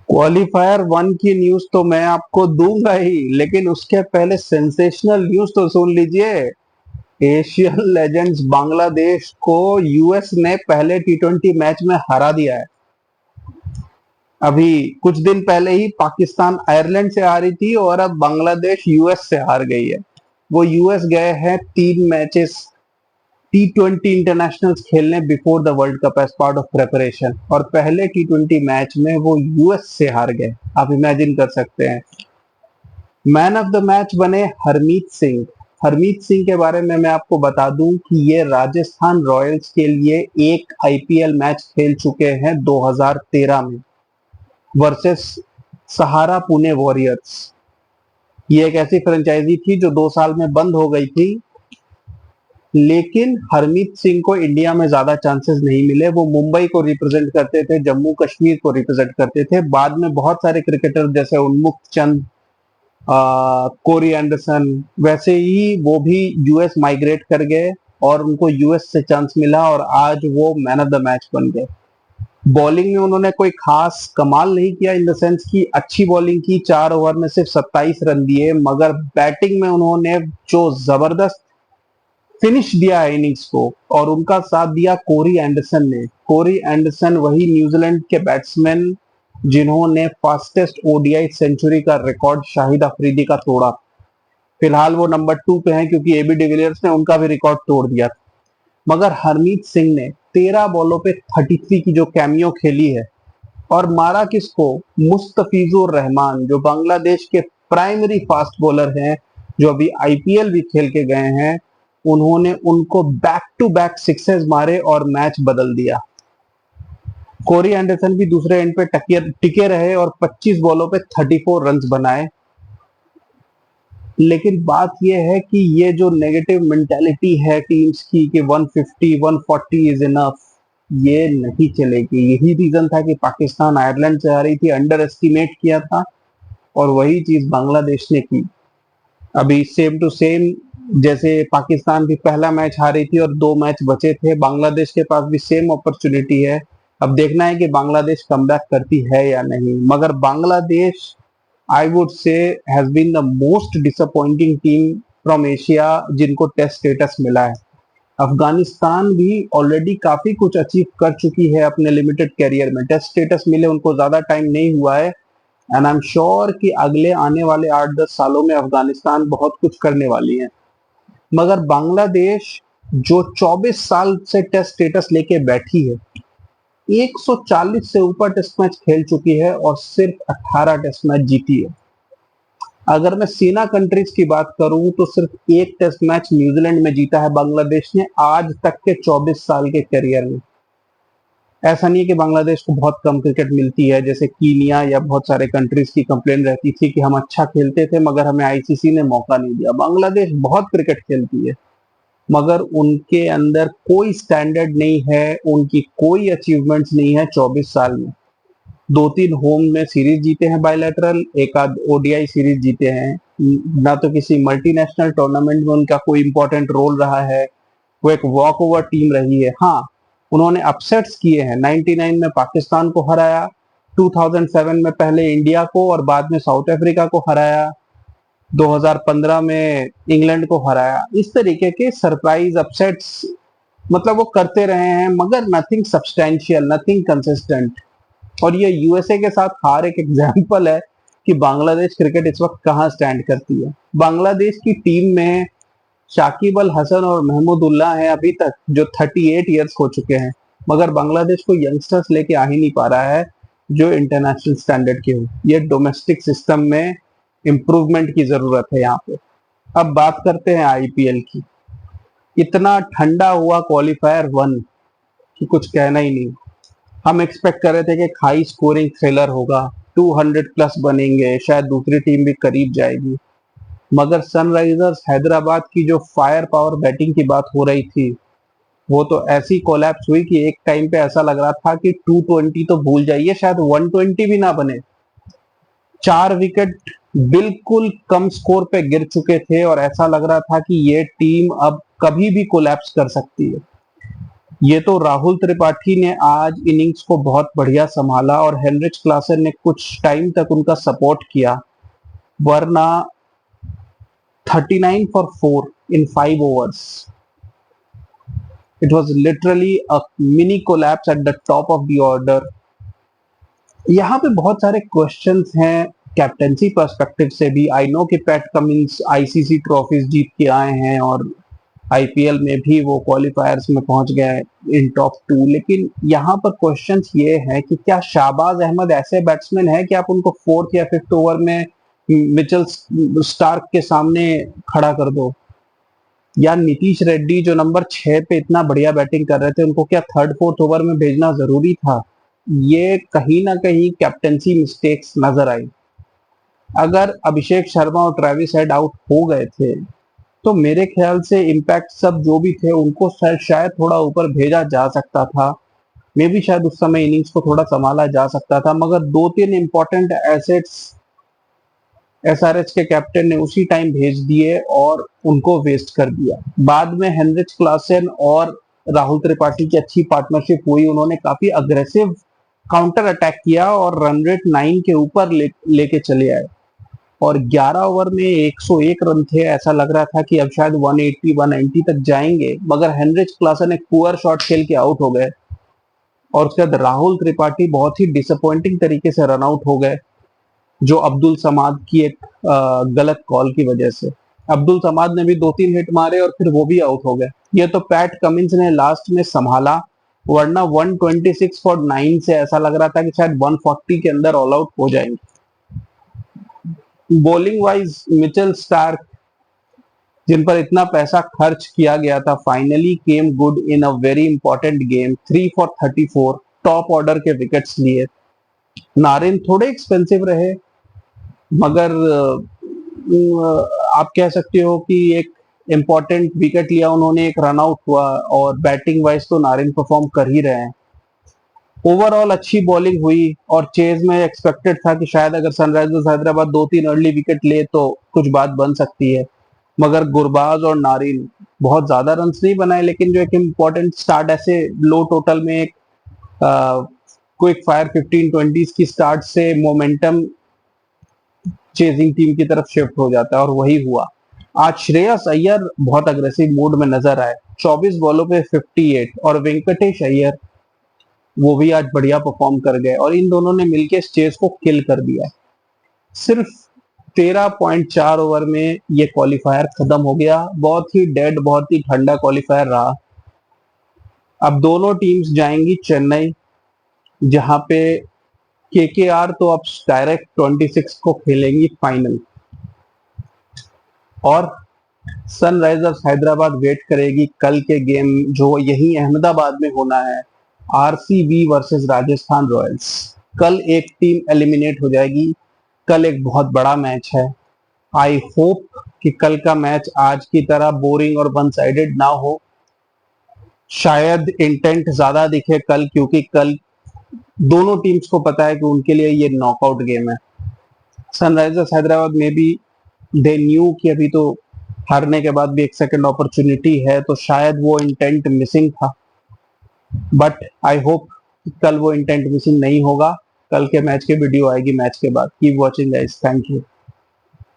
Qualifier one की news तो मैं आपको दूंगा ही, लेकिन उसके पहले सेंसेशनल न्यूज तो सुन लीजिए। एशियन लेजेंड्स बांग्लादेश को यूएस ने पहले टी20 मैच में हरा दिया है। अभी कुछ दिन पहले ही पाकिस्तान आयरलैंड से हारी थी और अब बांग्लादेश यूएस से हार गई है। वो यूएस गए हैं 3 मैचेस टी20 इंटरनेशनल्स खेलने before the world cup as part of preparation, और पहले टी20 मैच में वो यूएस से हार गए। आप इमेजिन कर सकते हैं। मैन ऑफ द मैच बने हरमीत सिंह। हरमीत सिंह के बारे में मैं आपको बता दूं कि ये राजस्थान रॉयल्स के लिए एक आईपीएल मैच खेल चुके हैं 2013 में वर्सेस सहारा पुणे वॉरियर्स। ये एक ऐसी फ्रेंचाइजी थी जो 2 साल में बंद हो गई थी, लेकिन हरमीत सिंह को इंडिया में ज्यादा चांसेस नहीं मिले। वो मुंबई को रिप्रेजेंट करते थे, जम्मू कश्मीर को रिप्रेजेंट करते थे। बाद में बहुत सारे क्रिकेटर जैसे उन्मुक्त चंद, कोरी एंडरसन, वैसे ही वो भी यूएस माइग्रेट कर गए और उनको यूएस से चांस मिला और आज वो मैन ऑफ द मैच बन गए। बॉलिंग में उन्होंने कोई खास कमाल नहीं किया, इन द सेंस की अच्छी बॉलिंग की, 4 ओवर में सिर्फ 27 रन दिए, मगर बैटिंग में उन्होंने जो जबरदस्त फिनिश दिया है इनिंग्स को, और उनका साथ दिया कोरी एंडरसन ने। कोरी एंडरसन वही न्यूजीलैंड के बैट्समैन जिन्होंने फास्टेस्ट ओडीआई सेंचुरी का रिकॉर्ड शाहिद अफरीदी का तोड़ा। फिलहाल वो नंबर 2 पे हैं क्योंकि एबी डिविलियर्स ने उनका भी रिकॉर्ड तोड़ दिया था। मगर हरमीत सिंह ने 13 बॉलों पे 33 की जो कैमियो खेली है, और मारा किसको? मुस्तफिजुर रहमान, जो बांग्लादेश के प्राइमरी फास्ट बॉलर हैं, जो अभी आईपीएल भी खेल के गए हैं। उन्होंने उनको बैक टू बैक सिक्सेस मारे और मैच बदल दिया। कोरी एंडरसन भी दूसरे एंड पे टिके रहे और 25 बॉलों पे 34 रन्स बनाए। लेकिन बात यह है कि ये जो नेगेटिव मेंटालिटी है टीम्स की कि 150 140 इज इनफ, ये नहीं चलेगी। यही रीजन था कि पाकिस्तान आयरलैंड से हारी थी, अंडर एस्टिमेट किया था, और वही चीज बांग्लादेश ने की। अभी सेम टू सेम, जैसे पाकिस्तान भी पहला मैच हारी थी और 2 मैच बचे थे, बांग्लादेश के पास भी सेम अपॉर्चुनिटी है। अब देखना है कि बांग्लादेश कमबैक करती है या नहीं। मगर Bangladesh, I would say, has been the most disappointing team from Asia जिनको टेस्ट स्टेटस मिला है। अफगानिस्तान भी ऑलरेडी काफी कुछ अचीव कर चुकी है अपने लिमिटेड कैरियर में। टेस्ट स्टेटस मिले उनको ज्यादा टाइम नहीं हुआ है, एंड आई एम श्योर कि अगले आने वाले 8-10 सालों में अफगानिस्तान बहुत कुछ करने वाली है। मगर बांग्लादेश जो 24 साल से टेस्ट स्टेटस लेके बैठी है, 140 से ऊपर टेस्ट मैच खेल चुकी है और सिर्फ 18 टेस्ट मैच जीती है। अगर मैं सीना कंट्रीज की बात करूं तो सिर्फ एक टेस्ट मैच न्यूजीलैंड में जीता है बांग्लादेश ने आज तक के 24 साल के करियर में। ऐसा नहीं है कि बांग्लादेश को बहुत कम क्रिकेट मिलती है, जैसे कीनिया या बहुत सारे कंट्रीज की कंप्लेन रहती थी कि हम अच्छा खेलते थे मगर हमें आईसीसी ने मौका नहीं दिया। बांग्लादेश बहुत क्रिकेट खेलती है, मगर उनके अंदर कोई स्टैंडर्ड नहीं है, उनकी कोई अचीवमेंट्स नहीं है 24 साल में। 2-3 होम में सीरीज जीते हैं बायलैटरल, एक आध ओडीआई सीरीज जीते हैं, ना तो किसी मल्टीनेशनल टूर्नामेंट में उनका कोई इंपॉर्टेंट रोल रहा है। वो एक वॉक ओवर टीम रही है। हाँ, उन्होंने अपसेट्स किए हैं। 99 में पाकिस्तान को हराया, 2007 में पहले इंडिया को और बाद में साउथ अफ्रीका को हराया, 2015 में इंग्लैंड को हराया। इस तरीके के सरप्राइज अपसेट्स मतलब वो करते रहे हैं, मगर नथिंग सब्सटेंशियल, नथिंग कंसिस्टेंट। और ये यूएसए के साथ हार एक एग्जाम्पल है कि बांग्लादेश क्रिकेट इस वक्त कहाँ स्टैंड करती है। बांग्लादेश की टीम में शाकिब अल हसन और महमूदुल्लाह हैं अभी तक, जो 38 ईयर्स हो चुके हैं, मगर बांग्लादेश को यंगस्टर्स लेके आ ही नहीं पा रहा है जो इंटरनेशनल स्टैंडर्ड के हो। ये डोमेस्टिक सिस्टम में इम्प्रूवमेंट की जरूरत है यहाँ पे। अब बात करते हैं आईपीएल की। इतना ठंडा हुआ क्वालिफायर वन कि कुछ कहना ही नहीं। हम एक्सपेक्ट कर रहे थे कि हाई स्कोरिंग थ्रिलर होगा, 200 प्लस बनेंगे, शायद दूसरी टीम भी करीब जाएगी। मगर सनराइजर्स हैदराबाद की जो फायर पावर बैटिंग की बात हो रही थी, वो तो ऐसी कोलैप्स हुई कि एक टाइम पे ऐसा लग रहा था कि 220 तो भूल जाइए, शायद 120 भी ना बने। 4 विकेट बिल्कुल कम स्कोर पे गिर चुके थे और ऐसा लग रहा था कि ये टीम अब कभी भी कोलैप्स कर सकती है। ये तो राहुल त्रिपाठी ने आज इनिंग्स को बहुत बढ़िया संभाला और हेनरिच क्लासन ने कुछ टाइम तक उनका सपोर्ट किया, वरना 39 for 4 in 5 overs. It was literally a mini collapse at the top of the order. यहाँ पे बहुत सारे क्वेश्चंस हैं कैप्टेंसी पर्सपेक्टिव से भी। आई नो कि पैट कमिंस आईसीसी ट्रॉफीज जीत के आए हैं और आईपीएल में भी वो क्वालिफायर्स में पहुंच गए इन टॉप 2, लेकिन यहाँ पर क्वेश्चंस ये है कि क्या शाहबाज अहमद ऐसे बैट्समैन है कि आप उनको 4th या 5th ओवर में मिचेल स्टार्क के सामने खड़ा कर दो, या नीतीश रेड्डी जो नंबर 6 पे इतना बढ़िया बैटिंग कर रहे थे उनको क्या 3rd 4th ओवर में भेजना जरूरी था? ये कहीं ना कहीं कैप्टेंसी मिस्टेक्स नजर आई। अगर अभिषेक शर्मा और ट्रेविस हेड आउट हो गए थे तो मेरे ख्याल से इम्पैक्ट सब जो भी थे उनको शायद थोड़ा ऊपर भेजा जा सकता था, मे भी शायद उस समय इनिंग्स को थोड़ा संभाला जा सकता था, मगर 2-3 इंपॉर्टेंट एसेट्स एसआरएच के कैप्टन ने उसी टाइम भेज दिए और उनको वेस्ट कर दिया। बाद में हेनरिच क्लासन और राहुल त्रिपाठी की अच्छी पार्टनरशिप हुई, उन्होंने काफी अग्रेसिव काउंटर अटैक किया और रन रेट 9 के ऊपर लेके चले आए और 11 ओवर में 101 रन थे। ऐसा लग रहा था कि अब शायद 180 190 तक जाएंगे, मगर हेनरिच क्लासन एक पुअर शॉट खेल के आउट हो गए और उसके बाद राहुल त्रिपाठी बहुत ही डिसअपॉइंटिंग तरीके से रन आउट हो गए, जो अब्दुल समाद की एक गलत कॉल की वजह से। अब्दुल समाद ने भी 2-3 हिट मारे और फिर वो भी आउट हो गए। ये तो पैट कमिंस ने लास्ट में संभाला, वरना 126 फॉर 9 से ऐसा लग रहा था कि शायद 140 के अंदर ऑल आउट हो जाएंगे। बॉलिंग वाइज मिचेल स्टार्क, जिन पर इतना पैसा खर्च किया गया था, finally came good in a very important game. 3 for 34 top order के विकेट्स लिए। नारिन थोड़े एक्सपेंसिव रहे, मगर आप कह सकते हो कि एक इंपॉर्टेंट विकेट लिया उन्होंने, एक रन आउट हुआ और बैटिंग वाइज तो नारिन परफॉर्म कर ही रहे हैं। ओवरऑल अच्छी बॉलिंग हुई और चेज में एक्सपेक्टेड था कि शायद अगर सनराइजर्स हैदराबाद 2-3 अर्ली विकेट ले तो कुछ बात बन सकती है, मगर गुरबाज और नारिन बहुत ज्यादा रन नहीं बनाए, लेकिन जो एक इम्पोर्टेंट स्टार्ट ऐसे लो टोटल में एक क्विक फायर 15-20 की स्टार्ट से मोमेंटम चेजिंग टीम की तरफ शिफ्ट हो जाता है और वही हुआ। आज श्रेयस अय्यर बहुत अग्रेसिव मूड में नजर आए, 24 बॉलों पे 58, और वेंकटेश अय्यर वो भी आज बढ़िया परफॉर्म कर गए और इन दोनों ने मिलकर इस चेस को किल कर दिया। सिर्फ 13.4 ओवर में ये क्वालिफायर खत्म हो गया। बहुत ही डेड, बहुत ही ठंडा क्वालिफायर रहा। अब दोनों टीम्स जाएंगी चेन्नई, जहां पे केकेआर तो अब डायरेक्ट 26 को खेलेंगी फाइनल, और सनराइजर्स हैदराबाद वेट करेगी कल के गेम जो यही अहमदाबाद में होना है, आरसीबी वर्सेस राजस्थान रॉयल्स। कल एक टीम एलिमिनेट हो जाएगी। कल एक बहुत बड़ा मैच है। आई होप कि कल का मैच आज की तरह बोरिंग और वन साइडेड ना हो। शायद इंटेंट ज्यादा दिखे कल, क्योंकि कल दोनों टीम्स को पता है कि उनके लिए ये नॉकआउट गेम है। सनराइजर्स हैदराबाद में भी दे न्यू कि अभी तो हारने के बाद भी एक सेकंड अपॉर्चुनिटी है, तो शायद वो इंटेंट मिसिंग था, बट आई होप कल वो इंटेंट मिसिंग नहीं होगा। कल के मैच की वीडियो आएगी मैच के बाद। Keep watching guys, thank you.